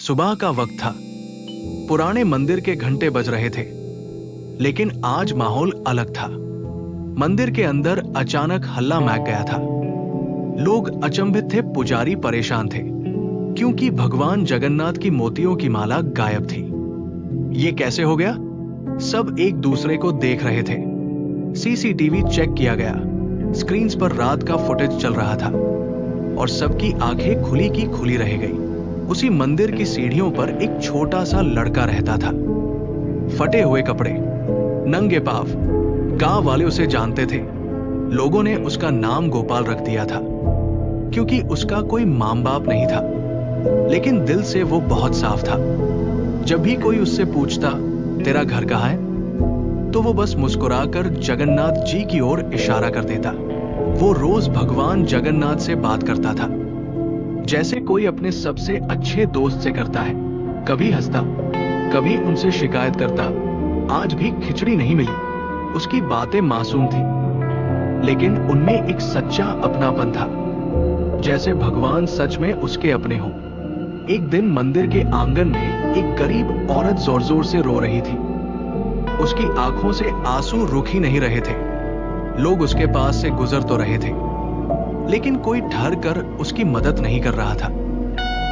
सुबह का वक्त था। पुराने मंदिर के घंटे बज रहे थे, लेकिन आज माहौल अलग था। मंदिर के अंदर अचानक हल्ला मैक गया था। लोग अचंभित थे, पुजारी परेशान थे, क्योंकि भगवान जगन्नाथ की मोतियों की माला गायब थी। ये कैसे हो गया? सब एक दूसरे को देख रहे थे। सीसीटीवी चेक किया गया। स्क्रीन्स पर रात का फुटेज चल रहा था और सबकी आंखें खुली की खुली रह गई। उसी मंदिर की सीढ़ियों पर एक छोटा सा लड़का रहता था। फटे हुए कपड़े, नंगे पांव। गांव वाले उसे जानते थे। लोगों ने उसका नाम गोपाल रख दिया था, क्योंकि उसका कोई मां बाप नहीं था, लेकिन दिल से वो बहुत साफ था। जब भी कोई उससे पूछता, तेरा घर कहाँ है, तो वो बस मुस्कुराकर जगन्नाथ जी की ओर इशारा कर देता। वो रोज भगवान जगन्नाथ से बात करता था, जैसे कोई अपने सबसे अच्छे दोस्त से करता है। कभी हंसता, कभी उनसे शिकायत करता। आज भी खिचड़ी नहीं मिली। उसकी बातें मासूम थी, लेकिन उनमें एक सच्चा अपनापन था, जैसे भगवान सच में उसके अपने हों। एक दिन मंदिर के आंगन में एक गरीब औरत जोर जोर से रो रही थी। उसकी आंखों से आंसू रुक ही नहीं रहे थे। लोग उसके पास से गुजर तो रहे थे, लेकिन कोई ठहर कर उसकी मदद नहीं कर रहा था।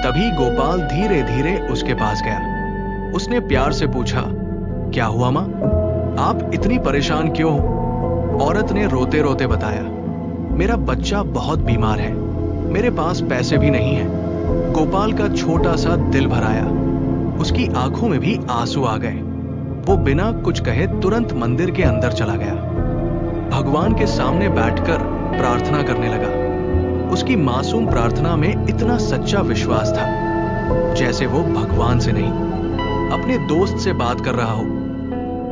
तभी गोपाल धीरे धीरे उसके पास गया। उसने प्यार से पूछा, क्या हुआ मां? आप इतनी परेशान क्यों हो? औरत ने रोते रोते बताया, मेरा बच्चा बहुत बीमार है, मेरे पास पैसे भी नहीं हैं। गोपाल का छोटा सा दिल भर आया। उसकी आंखों में भी आंसू आ गए। वो बिना कुछ कहे तुरंत मंदिर के अंदर चला गया। भगवान के सामने बैठकर प्रार्थना करने लगा। उसकी मासूम प्रार्थना में इतना सच्चा विश्वास था, जैसे वो भगवान से नहीं, अपने दोस्त से बात कर रहा हो।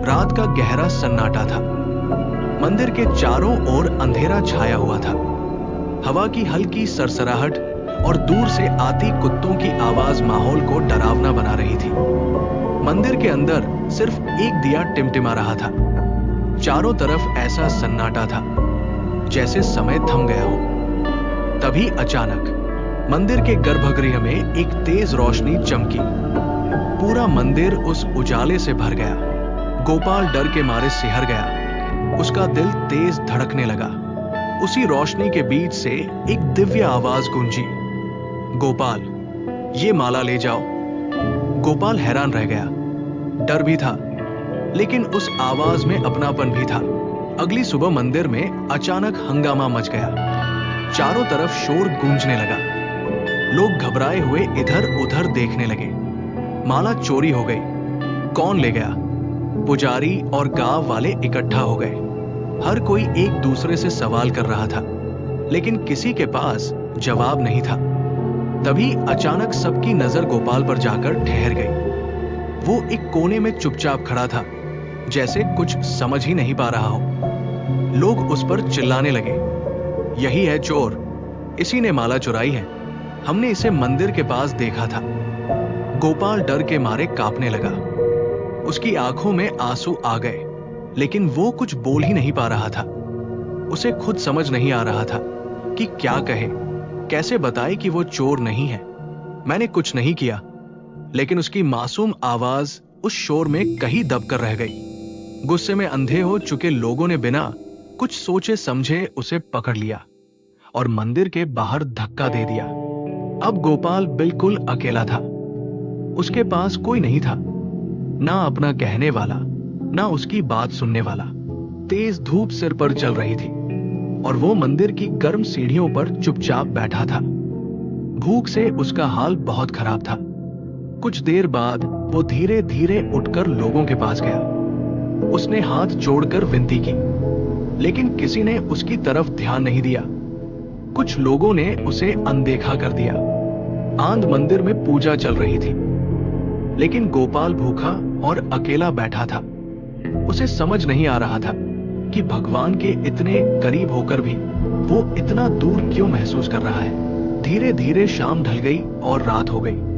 रात का गहरा सन्नाटा था। मंदिर के चारों ओर अंधेरा छाया हुआ था। हवा की हल्की सरसराहट और दूर से आती कुत्तों की आवाज माहौल को डरावना बना रही थी। मंदिर के अंदर सिर्फ एक दिया टिमटिमा रहा था। चारों तरफ ऐसा सन्नाटा था, जैसे समय थम गया हो। तभी अचानक मंदिर के गर्भगृह में एक तेज रोशनी चमकी। पूरा मंदिर उस उजाले से भर गया। गोपाल डर के मारे सिहर गया। उसका दिल तेज धड़कने लगा। उसी रोशनी के बीच से एक दिव्य आवाज गूंजी, गोपाल, ये माला ले जाओ। गोपाल हैरान रह गया। डर भी था, लेकिन उस आवाज में अपनापन भी था। अगली सुबह मंदिर में अचानक हंगामा मच गया। चारों तरफ शोर गूंजने लगा। लोग घबराए हुए इधर उधर देखने लगे। माला चोरी हो गई। कौन ले गया? पुजारी और गांव वाले इकट्ठा हो गए। हर कोई एक दूसरे से सवाल कर रहा था, लेकिन किसी के पास जवाब नहीं था। तभी अचानक सबकी नजर गोपाल पर जाकर ठहर गई। वो एक कोने में चुपचाप खड़ा था, जैसे कुछ समझ ही नहीं पा रहा हो। लोग उस पर चिल्लाने लगे, यही है चोर, इसी ने माला चुराई है, हमने इसे मंदिर के पास देखा था। गोपाल डर के मारे कांपने लगा। उसकी आंखों में आंसू आ गए, लेकिन वो कुछ बोल ही नहीं पा रहा था। उसे खुद समझ नहीं आ रहा था कि क्या कहे, कैसे बताए कि वो चोर नहीं है। मैंने कुछ नहीं किया। लेकिन उसकी मासूम आवाज उस शोर में कहीं दबकर रह गई। गुस्से में अंधे हो चुके लोगों ने बिना कुछ सोचे समझे उसे पकड़ लिया और मंदिर के बाहर धक्का दे दिया। अब गोपाल बिल्कुल अकेला था। उसके पास कोई नहीं था, ना अपना कहने वाला, ना उसकी बात सुनने वाला। तेज धूप सिर पर जल रही थी और वो मंदिर की गर्म सीढ़ियों पर चुपचाप बैठा था। भूख से उसका हाल बहुत खराब था। कुछ देर बाद वो धीरे धीरे उठकर लोगों के पास गया। उसने हाथ जोड़कर विनती की, लेकिन किसी ने उसकी तरफ ध्यान नहीं दिया। कुछ लोगों ने उसे अनदेखा कर दिया। आंध मंदिर में पूजा चल रही थी, लेकिन गोपाल भूखा और अकेला बैठा था। उसे समझ नहीं आ रहा था कि भगवान के इतने करीब होकर भी वो इतना दूर क्यों महसूस कर रहा है। धीरे धीरे शाम ढल गई और रात हो गई।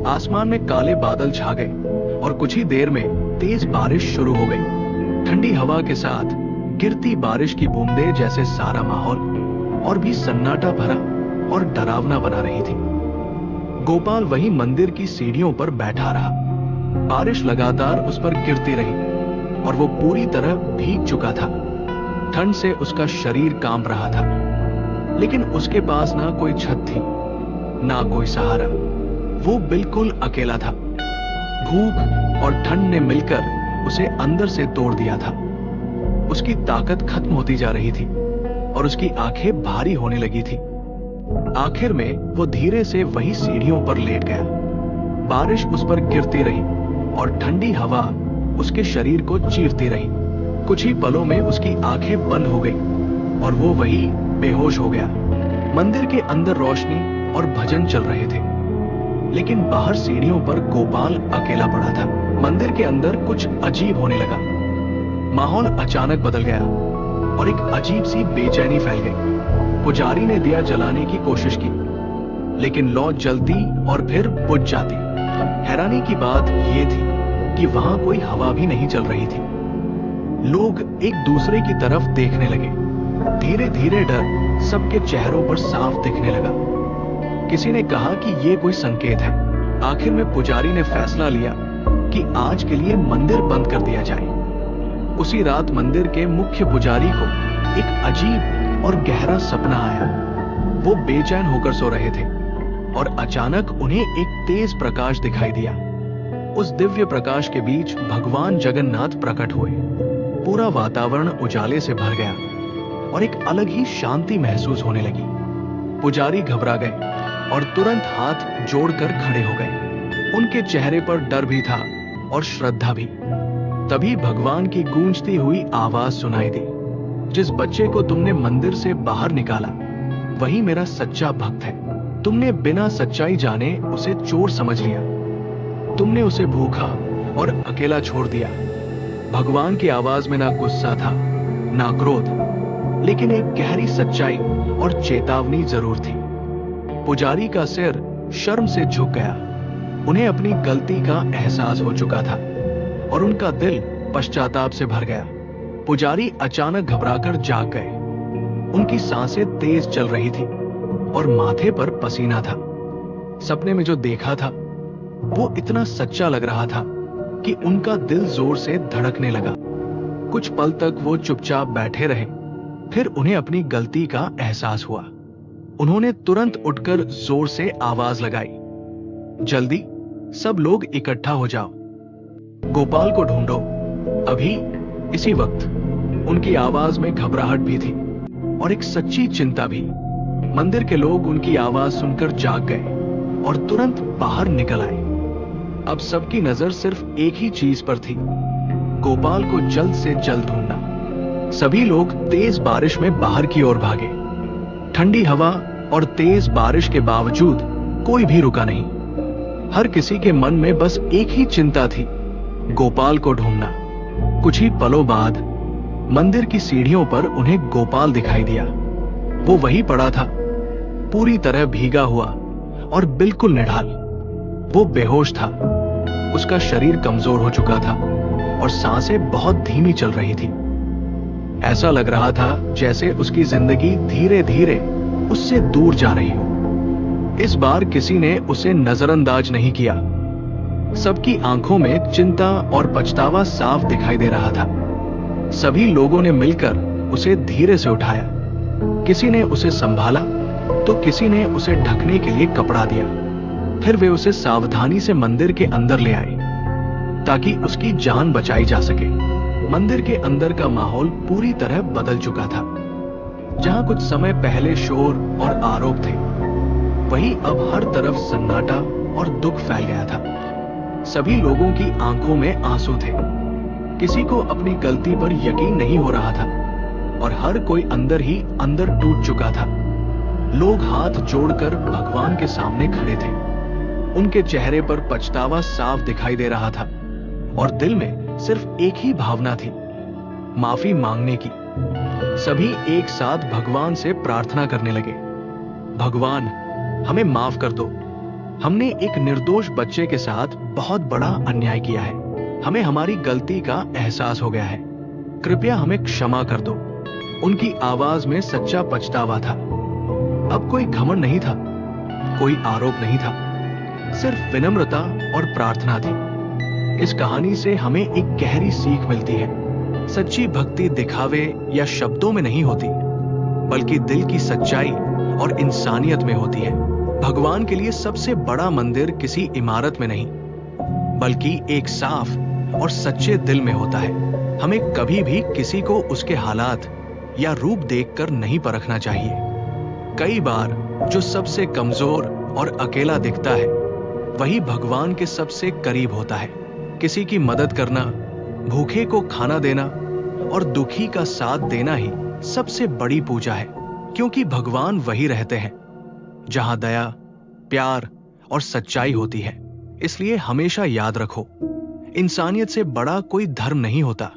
आसमान में काले बादल छा गए और कुछ ही देर में तेज बारिश शुरू हो गई। ठंडी हवा के साथ गिरती बारिश की बूंदें जैसे सारा माहौल और भी सन्नाटा भरा और डरावना बना रही थी। गोपाल वही मंदिर की सीढ़ियों पर बैठा रहा। बारिश लगातार उस पर गिरती रही और वो पूरी तरह भीग चुका था। ठंड से उसका शरीर कांप रहा था, लेकिन उसके पास ना कोई छत थी, ना कोई सहारा। वो बिल्कुल अकेला था। भूख और ठंड ने मिलकर उसे अंदर से तोड़ दिया था। उसकी ताकत खत्म होती जा रही थी और उसकी आंखें भारी होने लगी थी। आखिर में वो धीरे से वही सीढ़ियों पर लेट गया। बारिश उस पर गिरती रही और ठंडी हवा उसके शरीर को चीरती रही। कुछ ही पलों में उसकी आंखें बंद हो गई और वो वही बेहोश हो गया। मंदिर के अंदर रोशनी और भजन चल रहे थे, लेकिन बाहर सीढ़ियों पर गोपाल अकेला पड़ा था। मंदिर के अंदर कुछ अजीब होने लगा। माहौल अचानक बदल गया और एक अजीब सी बेचैनी फैल गई। पुजारी ने दिया जलाने की कोशिश की, लेकिन लौ जलती और फिर बुझ जाती। हैरानी की बात यह थी कि वहां कोई हवा भी नहीं चल रही थी। लोग एक दूसरे की तरफ देखने लगे। धीरे धीरे डर सबके चेहरों पर साफ दिखने लगा। किसी ने कहा कि यह कोई संकेत है। आखिर में पुजारी ने फैसला लिया कि आज के लिए मंदिर बंद कर दिया जाए। उसी रात मंदिर के मुख्य पुजारी को एक अजीब और गहरा सपना आया। वो बेचैन होकर सो रहे थे और अचानक उन्हें एक तेज प्रकाश दिखाई दिया। उस दिव्य प्रकाश के बीच भगवान जगन्नाथ प्रकट हुए। पूरा वातावरण उजाले से भर गया और एक अलग ही शांति महसूस होने लगी। पुजारी घबरा गए और तुरंत हाथ जोड़कर खड़े हो गए। उनके चेहरे पर डर भी था और श्रद्धा भी। तभी भगवान की गूंजती हुई आवाज सुनाई दी, जिस बच्चे को तुमने मंदिर से बाहर निकाला वही मेरा सच्चा भक्त है। तुमने बिना सच्चाई जाने उसे चोर समझ लिया। तुमने उसे भूखा और अकेला छोड़ दिया। भगवान की आवाज में ना गुस्सा था, ना क्रोध, लेकिन एक गहरी सच्चाई और चेतावनी जरूर थी। पुजारी का सिर शर्म से झुक गया। उन्हें अपनी गलती का एहसास हो चुका था और उनका दिल पश्चाताप से भर गया। पुजारी अचानक घबराकर जाग गए। उनकी सांसें तेज चल रही थी और माथे पर पसीना था। सपने में जो देखा था वो इतना सच्चा लग रहा था कि उनका दिल जोर से धड़कने लगा। कुछ पल तक वो चुपचाप बैठे रहे, फिर उन्हें अपनी गलती का एहसास हुआ। उन्होंने तुरंत उठकर जोर से आवाज लगाई, जल्दी सब लोग इकट्ठा हो जाओ, गोपाल को ढूंढो अभी। इसी वक्त उनकी आवाज में घबराहट भी थी और एक सच्ची चिंता भी। मंदिर के लोग उनकी आवाज सुनकर जाग गए और तुरंत बाहर निकल आए। अब सबकी नजर सिर्फ एक ही चीज पर थी, गोपाल को जल्द से जल्द ढूंढना। सभी लोग तेज बारिश में बाहर की ओर भागे। ठंडी हवा और तेज बारिश के बावजूद कोई भी रुका नहीं। हर किसी के मन में बस एक ही चिंता थी, गोपाल को ढूंढना। कुछ ही पलों बाद मंदिर की सीढ़ियों पर उन्हें गोपाल दिखाई दिया। वो वही पड़ा था, पूरी तरह भीगा हुआ और बिल्कुल निढाल। वो बेहोश था, उसका शरीर कमजोर हो चुका था और सांसें बहुत धीमी चल रही थी। ऐसा लग रहा था जैसे उसकी जिंदगी धीरे धीरे उससे दूर जा रही हो। इस बार किसी ने उसे नजरअंदाज नहीं किया। सबकी आंखों में चिंता और पछतावा साफ दिखाई दे रहा था। सभी लोगों ने मिलकर उसे धीरे से उठाया। किसी ने उसे संभाला तो किसी ने उसे ढकने के लिए कपड़ा दिया। फिर वे उसे सावधानी से मंदिर के अंदर ले आए ताकि उसकी जान बचाई जा सके। मंदिर के अंदर का माहौल पूरी तरह बदल चुका था। जहां कुछ समय पहले शोर और आरोप थे, वहीं अब हर तरफ सन्नाटा और दुख फैल गया था। सभी लोगों की आंखों में आंसू थे। किसी को अपनी गलती पर यकीन नहीं हो रहा था और हर कोई अंदर ही अंदर टूट चुका था। लोग हाथ जोड़कर भगवान के सामने खड़े थे। उनके चेहरे पर पछतावा साफ दिखाई दे रहा था और दिल में सिर्फ एक ही भावना थी, माफी मांगने की। सभी एक साथ भगवान से प्रार्थना करने लगे, भगवान हमें माफ कर दो। हमने एक निर्दोष बच्चे के साथ बहुत बड़ा अन्याय किया है। हमें हमारी गलती का एहसास हो गया है। कृपया हमें क्षमा कर दो। उनकी आवाज में सच्चा पछतावा था। अब कोई घमंड नहीं था, कोई आरोप नहीं था, सिर्फ विनम्रता और प्रार्थना थी। इस कहानी से हमें एक गहरी सीख मिलती है। सच्ची भक्ति दिखावे या शब्दों में नहीं होती, बल्कि दिल की सच्चाई और इंसानियत में होती है। भगवान के लिए सबसे बड़ा मंदिर किसी इमारत में नहीं, बल्कि एक साफ और सच्चे दिल में होता है। हमें कभी भी किसी को उसके हालात या रूप देखकर नहीं परखना चाहिए। कई बार जो सबसे कमजोर और अकेला दिखता है, वही भगवान के सबसे करीब होता है। किसी की मदद करना, भूखे को खाना देना और दुखी का साथ देना ही सबसे बड़ी पूजा है, क्योंकि भगवान वही रहते हैं जहां दया, प्यार और सच्चाई होती है। इसलिए हमेशा याद रखो, इंसानियत से बड़ा कोई धर्म नहीं होता।